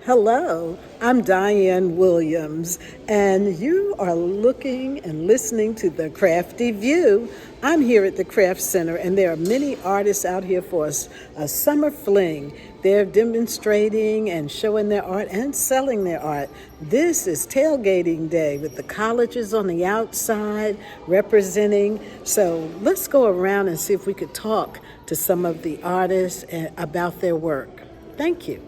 Hello, I'm Diane Williams, and you are looking and listening to the Crafty View. I'm here at the Craft Center, and there are many artists out here for a summer fling. They're demonstrating and showing their art and selling their art. This is tailgating day with the colleges on the outside representing. So let's go around and see if we could talk to some of the artists about their work. Thank you.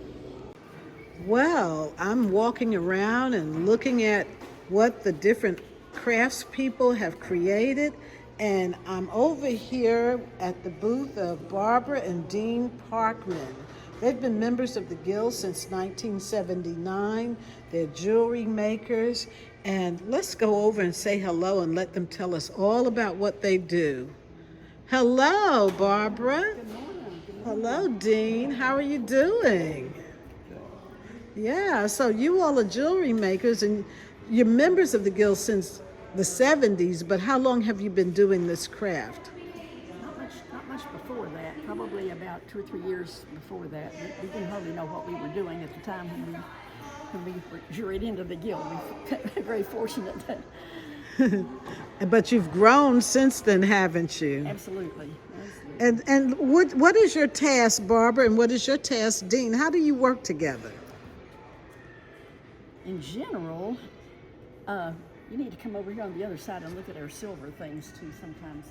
Well, I'm walking around and looking at what the different craftspeople have created, and I'm over here at the booth of Barbara and Dean Parkman. They've been members of the Guild since 1979. They're jewelry makers, and let's go over and say hello and let them tell us all about what they do. Hello, Barbara. Good morning. Hello, Dean. How are you doing? Yeah, so you all are jewelry makers and you're members of the Guild since the 70s, but how long have you been doing this craft? Not much before that. Probably about 2 or 3 years before that. We didn't hardly know what we were doing at the time when we were juried into the Guild. We were very fortunate that. But you've grown since then, haven't you? Absolutely. And what is your task, Barbara, and what is your task, Dean? How do you work together? In general, you need to come over here on the other side and look at our silver things too sometimes.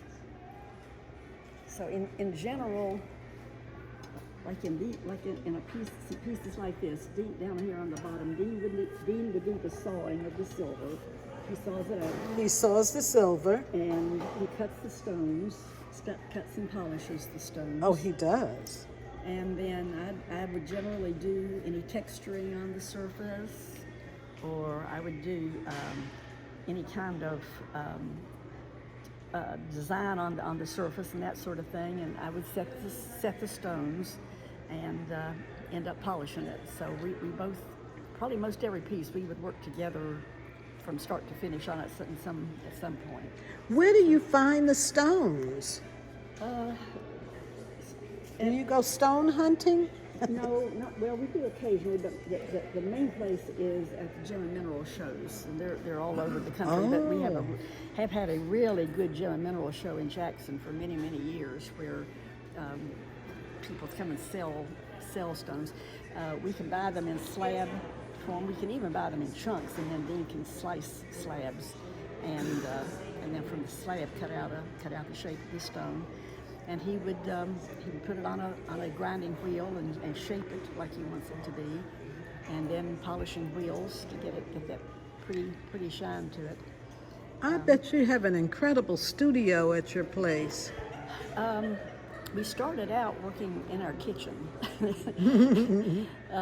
So in general, like in a piece, see pieces like this, deep down here on the bottom, Dean would do the sawing of the silver. He saws it out. He saws the silver. And he cuts the stones, cuts and polishes the stones. Oh, he does. And then I would generally do any texturing on the surface, or I would do any kind of design on the surface and that sort of thing. And I would set the stones and end up polishing it. So we both, probably most every piece, we would work together from start to finish on it at some point. Where do you find the stones? Do you go stone hunting? No, well, we do occasionally, but the main place is at the gem and mineral shows, and they're all over the country. But we have had a really good gem and mineral show in Jackson for many years, where people come and sell stones. We can buy them in slab form. We can even buy them in chunks, and then Dean can slice slabs, and then from the slab cut out the shape of the stone. And he would put it on a grinding wheel and shape it like he wants it to be, and then polishing wheels to get that pretty shine to it. I bet you have an incredible studio at your place. We started out working in our kitchen.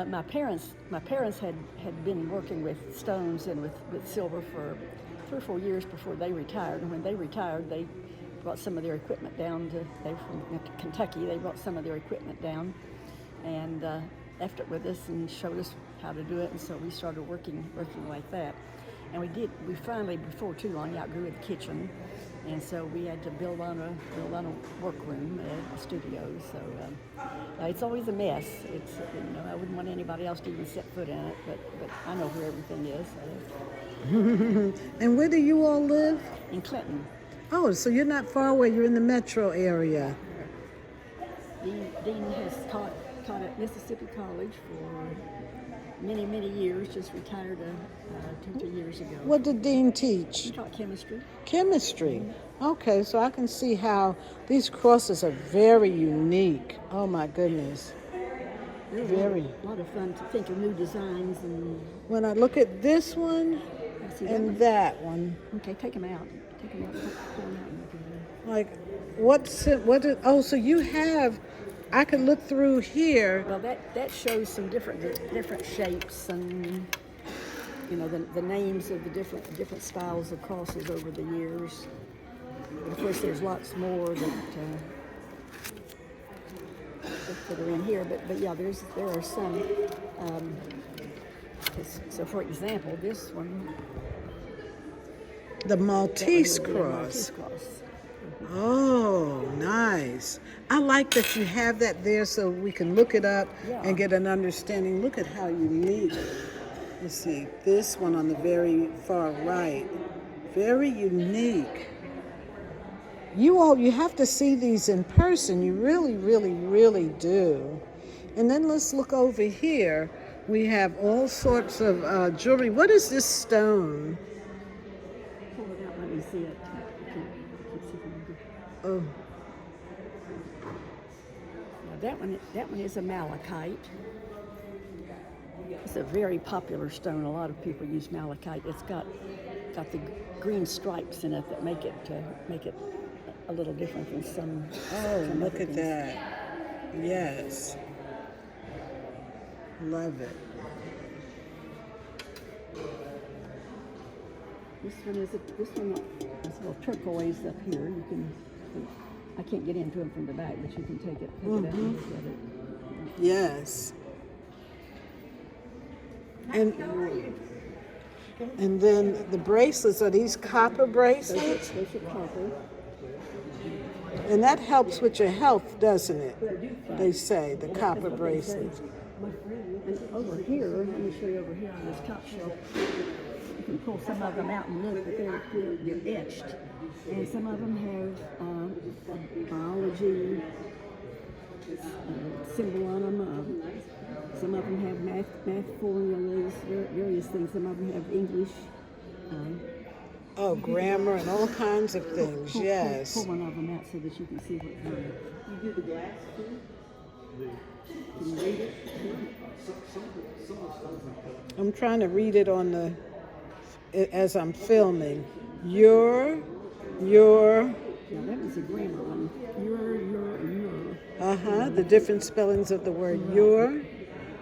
My parents had been working with stones and with silver for 3 or 4 years before they retired. And when they retired, they brought some of their equipment down they were from Kentucky. They brought some of their equipment down and left it with us and showed us how to do it. And so we started working like that. And we finally, before too long, outgrew the kitchen. And so we had to build on a workroom, a studio. So it's always a mess. It's I wouldn't want anybody else to even set foot in it, but I know where everything is. And where do you all live? In Clinton. Oh, so you're not far away. You're in the metro area. Dean has taught at Mississippi College for many years. Just retired 2 or 3 years ago. What did Dean teach? He taught chemistry. Chemistry. Okay, so I can see how these crosses are very unique. Oh my goodness. Very. A lot of fun to think of new designs and. When I look at this one and that one. Okay, take them out. Pull them out and look at them. Like, so you have, I can look through here. Well, that shows some different shapes and, the names of the different styles of crosses over the years. And of course, there's lots more that are in here, but yeah, there are some. So, for example, this one. The Maltese cross. Maltese cross. Oh, nice. I like that you have that there so we can look it up Yeah. and get an understanding. Look at how unique. Let's see, this one on the very far right. Very unique. You have to see these in person. You really, really, really do. And then let's look over here. We have all sorts of jewelry. What is this stone? Pull it out, let me see it. I can't see if I can Oh, Now that one is a malachite. It's a very popular stone. A lot of people use malachite. It's got the green stripes in it that make it a little different than some. oh, look other at things. that. Yes. Love it. This one is a little turquoise up here. You can. I can't get into them from the back, but you can take it out and look at it. Yes. And then the bracelets, are these copper bracelets? Those are copper. And that helps with your health, doesn't it? They say, the copper bracelets. And over here, let me show you over here on this top shelf. You can pull some of them out and look, but they're etched. And some of them have a biology symbol on them. Some of them have math formulas, various things. Some of them have English. Oh, grammar and all kinds of things, yes. Pull one of them out so that you can see what's on it. You do the glass too? Can you read it? I'm trying to read it on as I'm filming. Your. Now that was a grammar one. Your. The different spellings of the word your.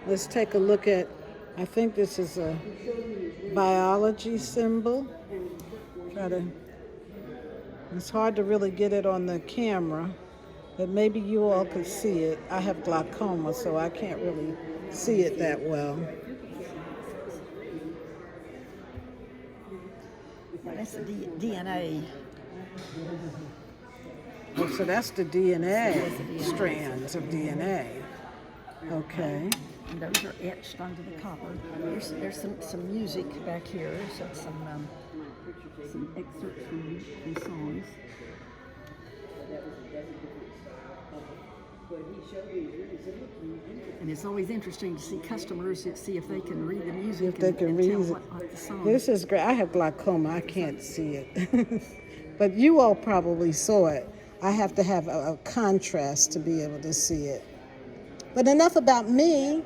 Let's take a look at, I think this is a biology symbol. It's hard to really get it on the camera, but maybe you all could see it. I have glaucoma, so I can't really see it that well. That's the DNA. Oh, so that's the DNA, strands of DNA. Okay. And those are etched onto the copper. There's some music back here, so some excerpts from songs. And it's always interesting to see customers to see if they can read the music If they can and read tell it. what the song This is great. I have glaucoma. I can't see it. But you all probably saw it. I have to have a contrast to be able to see it. But enough about me.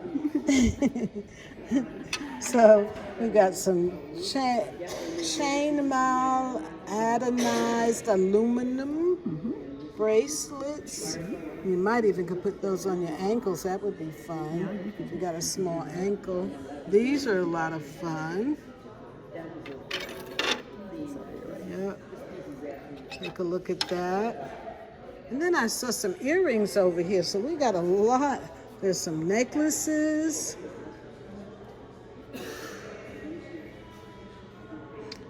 So we got some chain mail, anodized aluminum bracelets. You might even could put those on your ankles. That would be fun. If you got a small ankle. These are a lot of fun. Yep. Take a look at that. And then I saw some earrings over here. So we got a lot. There's some necklaces.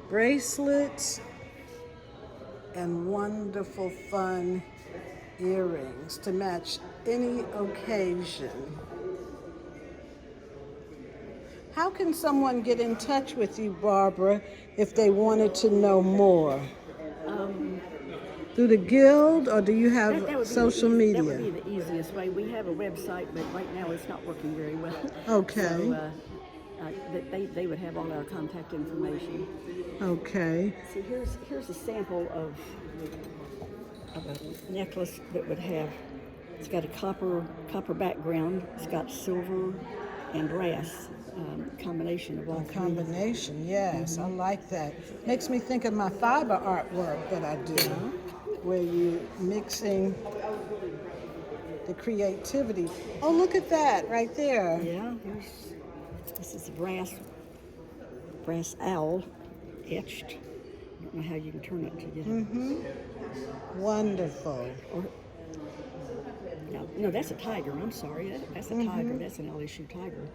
Bracelets. And wonderful fun earrings to match any occasion. How can someone get in touch with you, Barbara, if they wanted to know more? Through the guild, or do you have social media? That would be the easiest way. We have a website, but right now it's not working very well. Okay. So they would have all our contact information. Okay. See, here's a sample of a necklace that would have. It's got a copper background. It's got silver and brass. Combination of all three. Combination, yes. I like that. Makes me think of my fiber artwork that I do, where you're mixing the creativity. Oh, look at that right there. Yeah, this is a brass owl etched. I don't know how you can turn it to get it. Wonderful. No, that's a tiger. I'm sorry. That's a tiger. That's an LSU tiger.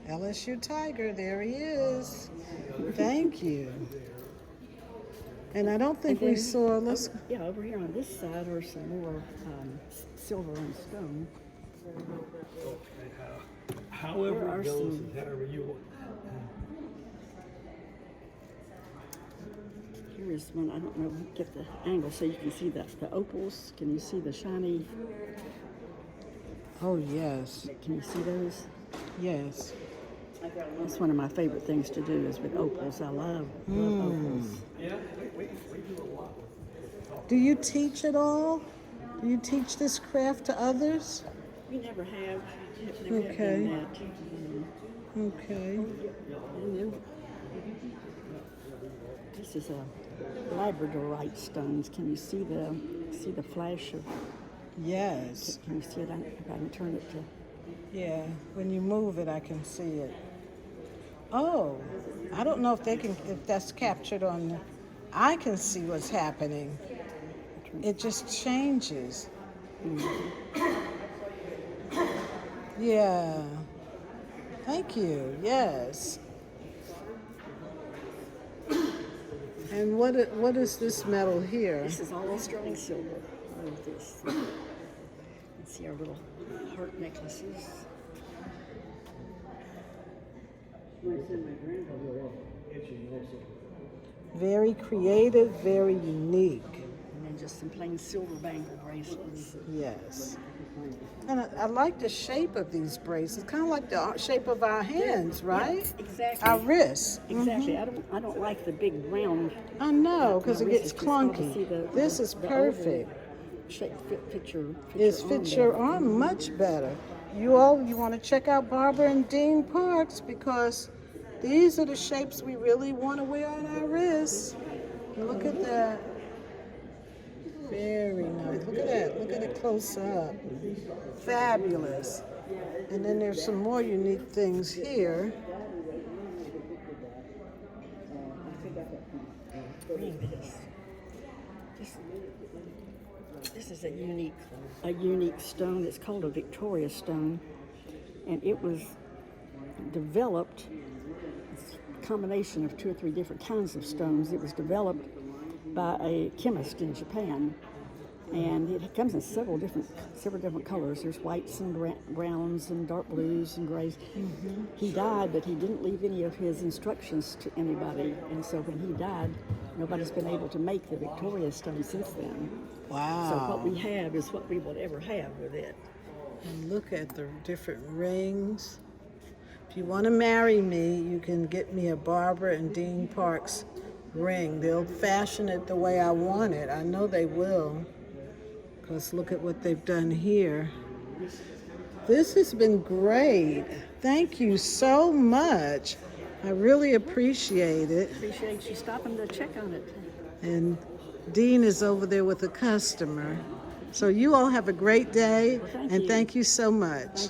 LSU Tiger, there he is. Thank you. And I don't think And we then- saw, let's, Yeah, over here on this side are some more silver and stone. However There are it goes, some- is however you want. Here is one, I don't know, get the angle so you can see the opals. Can you see the shiny, oh, yes, can you see those? yes. That's one of my favorite things to do is with opals. I love opals. Do you teach at all? Do you teach this craft to others? We never have. Never have Okay. done that. Okay. And then this is a labradorite stones. Can you see the flash of? Yes. Can you see it? If I can turn it to. Yeah. When you move it, I can see it. Oh, I don't know if that's captured on the, I can see what's happening. It just changes. Yeah. Thank you. Yes. And what is this metal here? This is all sterling silver. All of this. You can see our little heart necklaces. Very creative, very unique. And then just some plain silver bangle bracelets. Yes. And I like the shape of these bracelets, kind of like the shape of our hands, right? Yeah, exactly. Our wrists. Exactly. I don't like the big round. I know, because it wrist. gets It's just hard to clunky. see This is the perfect. oval shape fit your It arm fits better. your arm much better. You want to check out Barbara and Dean Parks because these are the shapes we really want to wear on our wrists. Look at that. Very nice. Look at that. Look at it close up. Fabulous. And then there's some more unique things here. This is a unique stone. It's called a Victoria stone, and it was developed. It's a combination of 2 or 3 different kinds of stones. It was developed by a chemist in Japan, and it comes in several different colors. There's whites and browns and dark blues and grays. Mm-hmm. He died, but he didn't leave any of his instructions to anybody, and so when he died, nobody's been able to make the Victoria stone since then. Wow. So what we have is what we will ever have with it. And look at the different rings. If you want to marry me, you can get me a Barbara and Dean Parks ring. They'll fashion it the way I want it. I know they will. Because look at what they've done here. This has been great. Thank you so much. I really appreciate it. Appreciate you stopping to check on it. And Dean is over there with a customer. So you all have a great day, Well, thank and you. thank you so much. Thanks,